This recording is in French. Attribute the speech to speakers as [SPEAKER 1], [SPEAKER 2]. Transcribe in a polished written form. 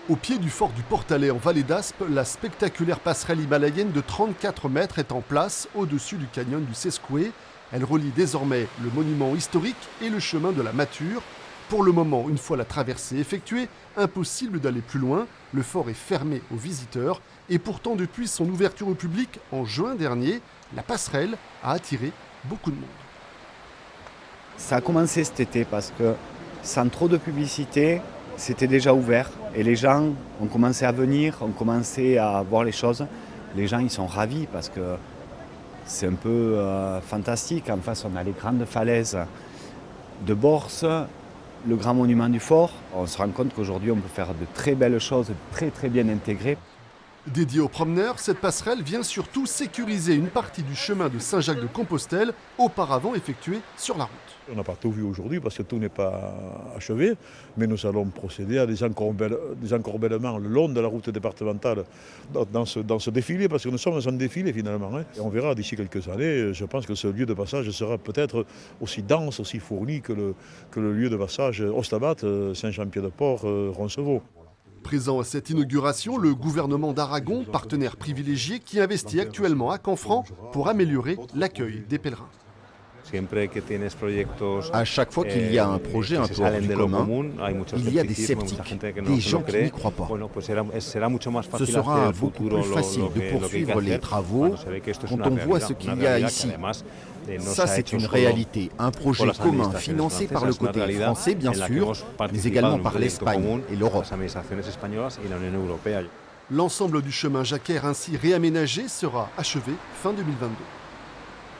[SPEAKER 1] Au pied du fort du Portalet en Vallée d'Aspe, la spectaculaire passerelle himalayenne de 34 mètres est en place au-dessus du canyon du Sescoué. Elle relie désormais le monument historique et le chemin de la Mature. Pour le moment, une fois la traversée effectuée, impossible d'aller plus loin. Le fort est fermé aux visiteurs et pourtant depuis son ouverture au public en juin dernier, la passerelle a attiré beaucoup de monde.
[SPEAKER 2] Ça a commencé cet été parce que sans trop de publicité, c'était déjà ouvert et les gens ont commencé à venir, ont commencé à voir les choses. Les gens ils sont ravis parce que c'est un peu fantastique. En face, on a les grandes falaises de Borse, le grand monument du fort. On se rend compte qu'aujourd'hui, on peut faire de très belles choses, très bien intégrées.
[SPEAKER 1] Dédiée aux promeneurs, cette passerelle vient surtout sécuriser une partie du chemin de Saint-Jacques-de-Compostelle, auparavant effectué sur la route.
[SPEAKER 3] On n'a pas tout vu aujourd'hui parce que tout n'est pas achevé, mais nous allons procéder à des encorbellements le long de la route départementale dans ce défilé, parce que nous sommes dans un défilé finalement. Et on verra d'ici quelques années, je pense que ce lieu de passage sera peut-être aussi dense, aussi fourni que le lieu de passage Ostabat, Saint-Jean-Pied-de-Port, Roncevaux.
[SPEAKER 1] Présent à cette inauguration, le gouvernement d'Aragon, partenaire privilégié, qui investit actuellement à Canfranc pour améliorer l'accueil des pèlerins.
[SPEAKER 4] À chaque fois qu'il y a un projet un peu hors du commun, il y a des sceptiques, des gens qui n'y croient pas. Ce sera beaucoup plus facile de poursuivre les travaux quand on voit ce qu'il y a ici. Ça, c'est une réalité, un projet commun financé par le côté français, bien sûr, mais également par l'Espagne et l'Europe.
[SPEAKER 1] L'ensemble du chemin Jacquère ainsi réaménagé sera achevé fin 2022.